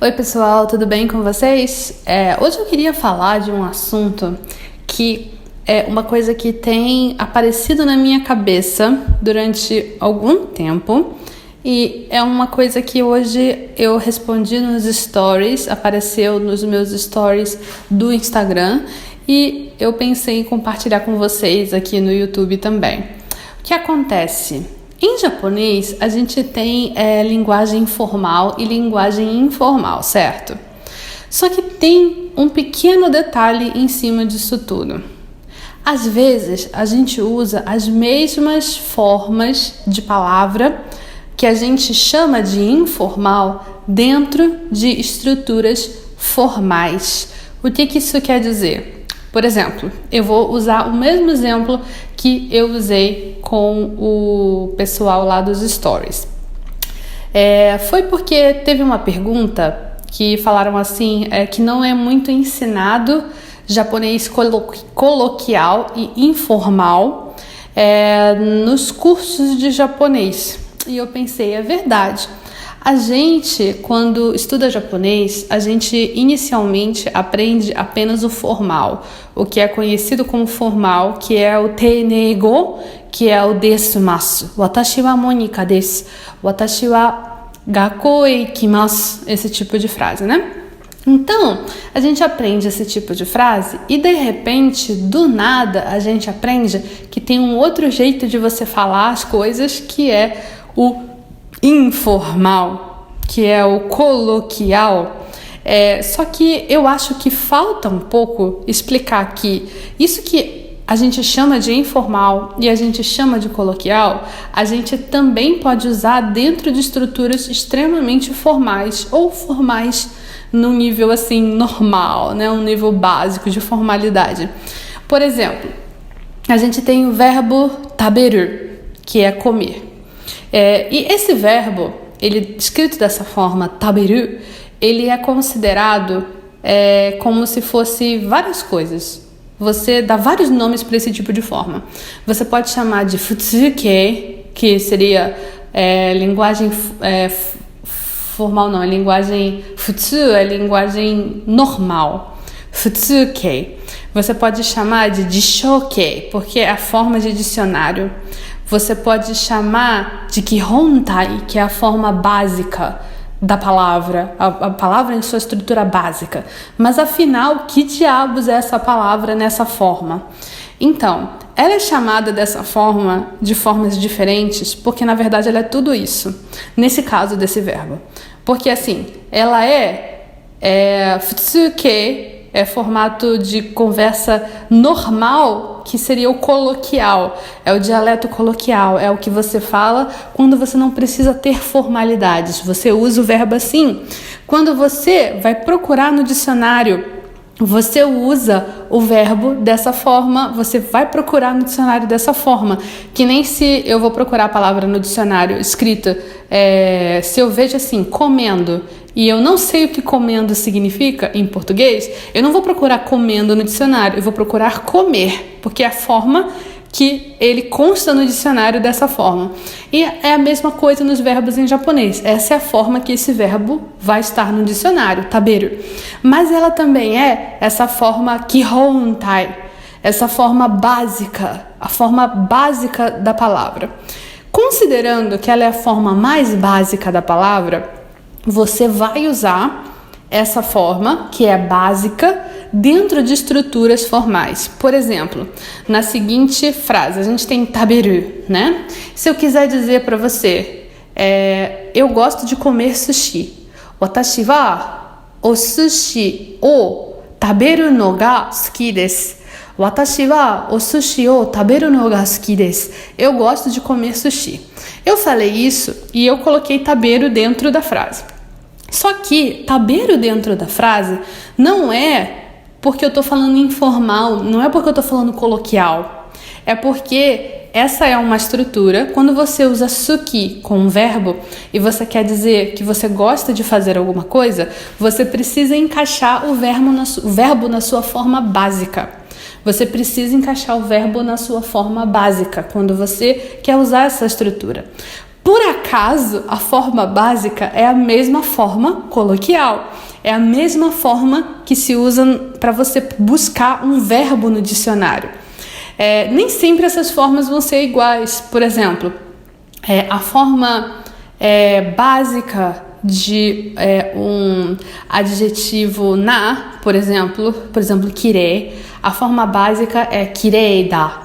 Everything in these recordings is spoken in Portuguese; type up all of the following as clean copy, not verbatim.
Oi pessoal, tudo bem com vocês? Hoje eu queria falar de um assunto que é uma coisa que tem aparecido na minha cabeça durante algum tempo e é uma coisa que hoje eu respondi nos stories, apareceu nos meus stories do Instagram e eu pensei em compartilhar com vocês aqui no YouTube também. O que acontece? Em japonês, a gente tem linguagem formal e linguagem informal, certo? Só que tem um pequeno detalhe em cima disso tudo. Às vezes, a gente usa as mesmas formas de palavra que a gente chama de informal dentro de estruturas formais. O que isso quer dizer? Por exemplo, eu vou usar o mesmo exemplo que eu usei com o pessoal lá dos stories. Foi porque teve uma pergunta que falaram assim, que não é muito ensinado japonês coloquial e informal nos cursos de japonês. E eu pensei, é verdade. A gente, quando estuda japonês, a gente inicialmente aprende apenas o formal, o que é conhecido como formal, que é o teinego, que é o desumasu. Watashi wa Monika desu. Watashi wa gakkou e ikimasu. Esse tipo de frase, né? Então, a gente aprende esse tipo de frase e, de repente, do nada, a gente aprende que tem um outro jeito de você falar as coisas, que é o informal, que é o coloquial. Só que eu acho que falta um pouco explicar que isso que a gente chama de informal e a gente chama de coloquial, a gente também pode usar dentro de estruturas extremamente formais ou formais num nível assim normal, né? Um nível básico de formalidade. Por exemplo, a gente tem o verbo taberu, que é comer. E esse verbo, ele escrito dessa forma, taberu, ele é considerado como se fosse várias coisas. Você dá vários nomes para esse tipo de forma. Você pode chamar de futsuke, que seria linguagem formal, não, é linguagem futsu, é linguagem normal. Futsuke. Você pode chamar de jishoke, porque é a forma de dicionário. Você pode chamar de kihontai, que é a forma básica da palavra, a palavra em sua estrutura básica. Mas afinal, que diabos é essa palavra nessa forma? Então, ela é chamada dessa forma, de formas diferentes, porque na verdade ela é tudo isso, nesse caso desse verbo. Porque assim, ela futsuke, é formato de conversa normal, que seria o coloquial, é o dialeto coloquial, é o que você fala quando você não precisa ter formalidades, você usa o verbo assim. Quando você vai procurar no dicionário, você usa o verbo dessa forma, você vai procurar no dicionário dessa forma, que nem se eu vou procurar a palavra no dicionário escrita, se eu vejo assim, comendo, e eu não sei o que comendo significa em português, eu não vou procurar comendo no dicionário, eu vou procurar comer, porque é a forma que ele consta no dicionário dessa forma. E é a mesma coisa nos verbos em japonês. Essa é a forma que esse verbo vai estar no dicionário, taberu. Mas ela também é essa forma kihontai, essa forma básica, a forma básica da palavra. Considerando que ela é a forma mais básica da palavra, você vai usar essa forma, que é básica, dentro de estruturas formais. Por exemplo, na seguinte frase, a gente tem taberu, né? Se eu quiser dizer para você, eu gosto de comer sushi. Watashi wa o sushi o taberu no ga suki desu. Watashi wa o sushi o taberu no ga suki desu. Eu gosto de comer sushi. Eu falei isso e eu coloquei taberu dentro da frase. Só que taberu dentro da frase não é porque eu tô falando informal, não é porque eu tô falando coloquial. É porque essa é uma estrutura, quando você usa suki com um verbo e você quer dizer que você gosta de fazer alguma coisa, você precisa encaixar o verbo na sua forma básica. Você precisa encaixar o verbo na sua forma básica, quando você quer usar essa estrutura. Por acaso, a forma básica é a mesma forma coloquial. é a mesma forma que se usa para você buscar um verbo no dicionário. Nem sempre essas formas vão ser iguais. Por exemplo, a forma básica de um adjetivo na, por exemplo, kirei, a forma básica é kireida.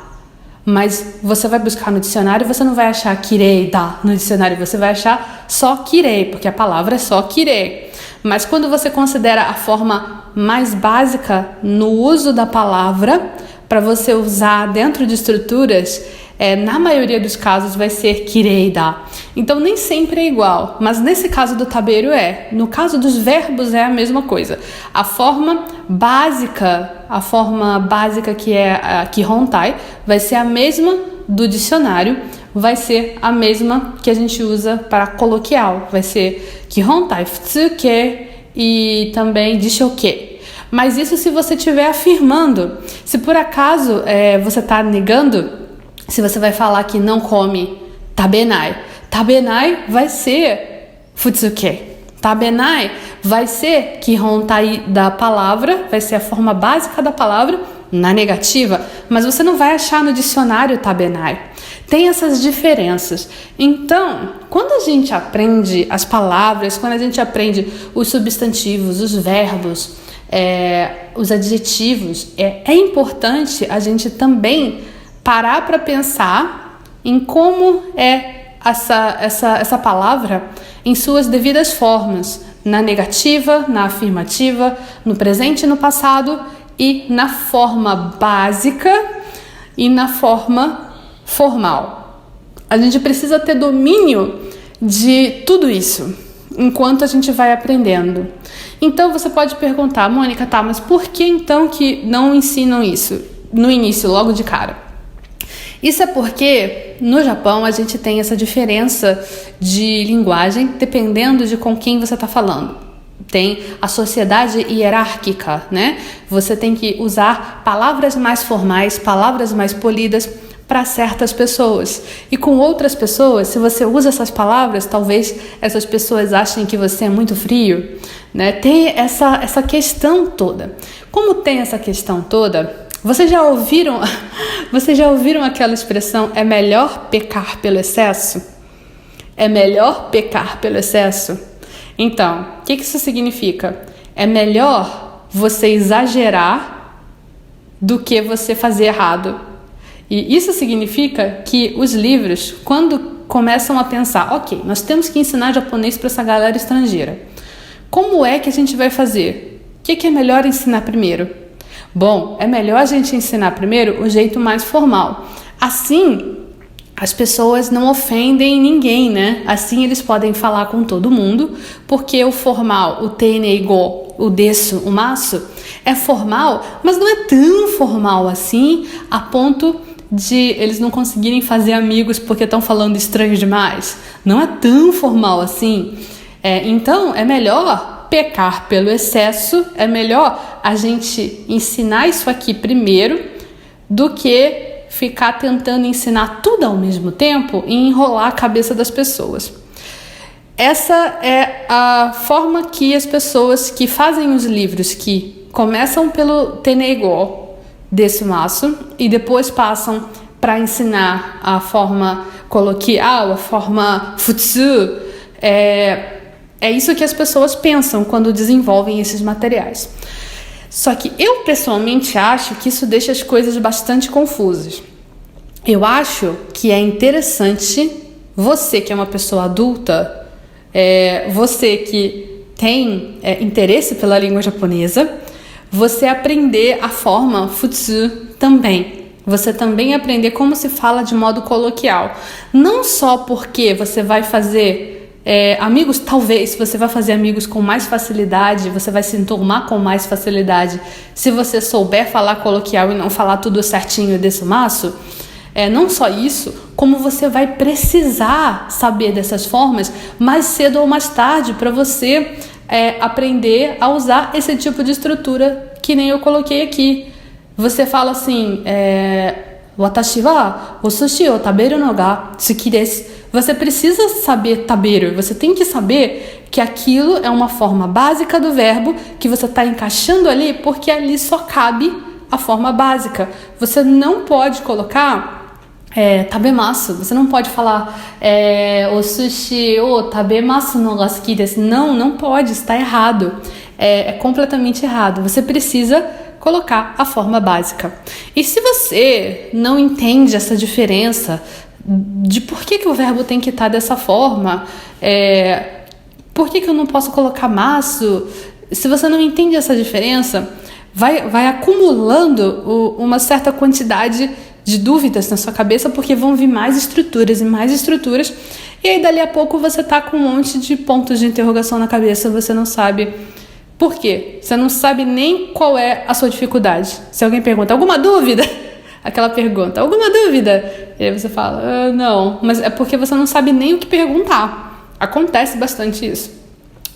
Mas você vai buscar no dicionário, você não vai achar kireida no dicionário, você vai achar só kirei, porque a palavra é só kirei. Mas quando você considera a forma mais básica no uso da palavra, para você usar dentro de estruturas, na maioria dos casos vai ser kireida. Então nem sempre é igual, mas nesse caso do taberu no caso dos verbos é a mesma coisa. A forma básica que é a kihontai vai ser a mesma do dicionário, vai ser a mesma que a gente usa para coloquial, vai ser kihontai futsuke e também dishoke. Mas isso se você estiver afirmando. Se por acaso você está negando, se você vai falar que não come tabenai, tabenai vai ser futsuke. Tabenai vai ser kihontai da palavra, vai ser a forma básica da palavra na negativa, mas você não vai achar no dicionário tabenai. Tem essas diferenças. Então, quando a gente aprende as palavras, quando a gente aprende os substantivos, os verbos, os adjetivos, é importante a gente também parar para pensar em como é essa palavra em suas devidas formas, na negativa, na afirmativa, no presente e no passado, e na forma básica e na forma formal. A gente precisa ter domínio de tudo isso enquanto a gente vai aprendendo. Então você pode perguntar, Mônica, mas por que então que não ensinam isso no início, logo de cara? Isso é porque no Japão a gente tem essa diferença de linguagem dependendo de com quem você está falando. Tem a sociedade hierárquica, né? Você tem que usar palavras mais formais, palavras mais polidas para certas pessoas. E com outras pessoas, se você usa essas palavras, talvez essas pessoas achem que você é muito frio, né? Tem essa questão toda. Como tem essa questão toda, vocês já ouviram aquela expressão, é melhor pecar pelo excesso? É melhor pecar pelo excesso? Então, o que isso significa? É melhor você exagerar do que você fazer errado. E isso significa que os livros, quando começam a pensar, ok, nós temos que ensinar japonês para essa galera estrangeira. Como é que a gente vai fazer? O que é melhor ensinar primeiro? Bom, é melhor a gente ensinar primeiro o jeito mais formal. Assim, as pessoas não ofendem ninguém, né? Assim eles podem falar com todo mundo, porque o formal, o teinego, o desu, o masu, é formal, mas não é tão formal assim, a ponto de eles não conseguirem fazer amigos porque estão falando estranho demais. Não é tão formal assim. Então, é melhor pecar pelo excesso, é melhor a gente ensinar isso aqui primeiro do que ficar tentando ensinar tudo ao mesmo tempo e enrolar a cabeça das pessoas. Essa é a forma que as pessoas que fazem os livros, que começam pelo Tenego desse maço e depois passam para ensinar a forma coloquial, a forma futsu, é isso que as pessoas pensam quando desenvolvem esses materiais. Só que eu pessoalmente acho que isso deixa as coisas bastante confusas. Eu acho que é interessante você que é uma pessoa adulta, você que tem interesse pela língua japonesa, você aprender a forma futsu também. Você também aprender como se fala de modo coloquial. Não só porque você vai fazer amigos, talvez você vai fazer amigos com mais facilidade, você vai se enturmar com mais facilidade se você souber falar coloquial e não falar tudo certinho desse maço. Não só isso, como você vai precisar saber dessas formas mais cedo ou mais tarde para você aprender a usar esse tipo de estrutura que nem eu coloquei aqui. Você fala assim, watashi wa o sushi o taberu no ga suki desu. Você precisa saber tabeiro, você tem que saber que aquilo é uma forma básica do verbo que você está encaixando ali porque ali só cabe a forma básica. Você não pode colocar tabemasu, você não pode falar o sushi o tabemasu no ga suki desu. Não pode, está errado. É completamente errado. Você precisa colocar a forma básica. E se você não entende essa diferença de por que o verbo tem que estar dessa forma, por que eu não posso colocar masu, se você não entende essa diferença, vai acumulando uma certa quantidade de dúvidas na sua cabeça, porque vão vir mais estruturas, e aí dali a pouco você tá com um monte de pontos de interrogação na cabeça, você não sabe por quê, você não sabe nem qual é a sua dificuldade. Se alguém pergunta, alguma dúvida? Aquela pergunta, alguma dúvida? E aí você fala, não, mas é porque você não sabe nem o que perguntar. Acontece bastante isso.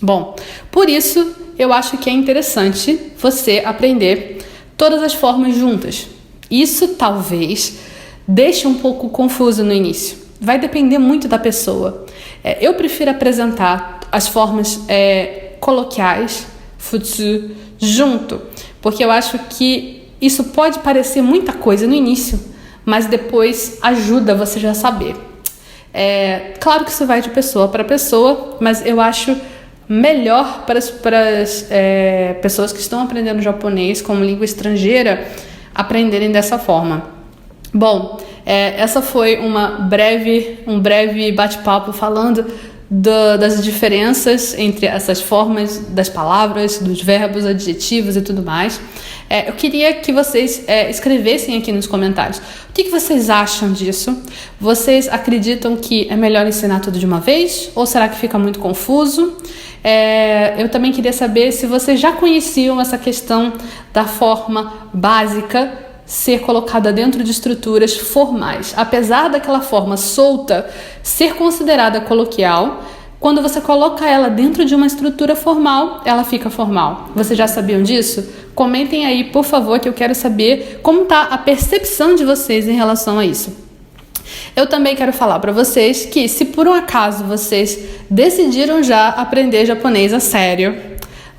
Bom, por isso eu acho que é interessante você aprender todas as formas juntas. Isso talvez deixe um pouco confuso no início. Vai depender muito da pessoa. Eu prefiro apresentar as formas coloquiais, futsu, junto, porque eu acho que isso pode parecer muita coisa no início, mas depois ajuda você já saber. Claro que isso vai de pessoa para pessoa, mas eu acho melhor para as pessoas que estão aprendendo japonês como língua estrangeira aprenderem dessa forma. Bom, essa foi um breve bate-papo falando das diferenças entre essas formas das palavras, dos verbos, adjetivos e tudo mais. Eu queria que vocês escrevessem aqui nos comentários o que vocês acham disso. Vocês acreditam que é melhor ensinar tudo de uma vez? Ou será que fica muito confuso? Eu também queria saber se vocês já conheciam essa questão da forma básica ser colocada dentro de estruturas formais. Apesar daquela forma solta ser considerada coloquial, quando você coloca ela dentro de uma estrutura formal, ela fica formal. Vocês já sabiam disso? Comentem aí, por favor, que eu quero saber como está a percepção de vocês em relação a isso. Eu também quero falar para vocês que, se por um acaso vocês decidiram já aprender japonês a sério,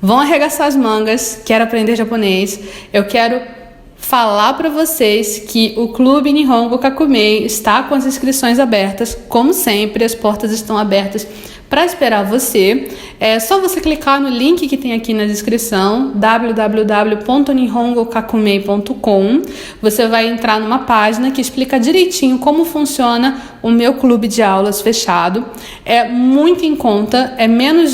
vão arregaçar as mangas, quero aprender japonês, eu quero falar para vocês que o Clube Nihongo Kakumei está com as inscrições abertas. Como sempre, as portas estão abertas para esperar você. É só você clicar no link que tem aqui na descrição, www.nihongokakumei.com. Você vai entrar numa página que explica direitinho como funciona o meu clube de aulas fechado. É muito em conta,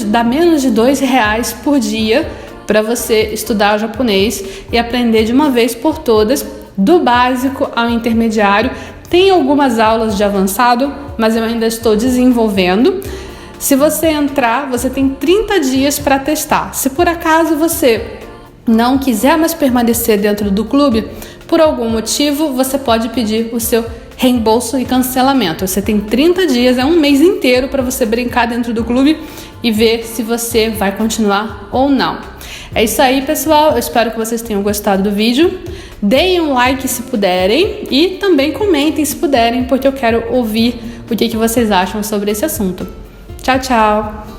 dá menos de R$2 por dia para você estudar o japonês e aprender de uma vez por todas, do básico ao intermediário. Tem algumas aulas de avançado, mas eu ainda estou desenvolvendo. Se você entrar, você tem 30 dias para testar. Se por acaso você não quiser mais permanecer dentro do clube, por algum motivo, você pode pedir o seu reembolso e cancelamento. Você tem 30 dias, um mês inteiro para você brincar dentro do clube e ver se você vai continuar ou não. É isso aí, pessoal. Eu espero que vocês tenham gostado do vídeo. Deem um like se puderem e também comentem se puderem, porque eu quero ouvir o que vocês acham sobre esse assunto. Tchau, tchau!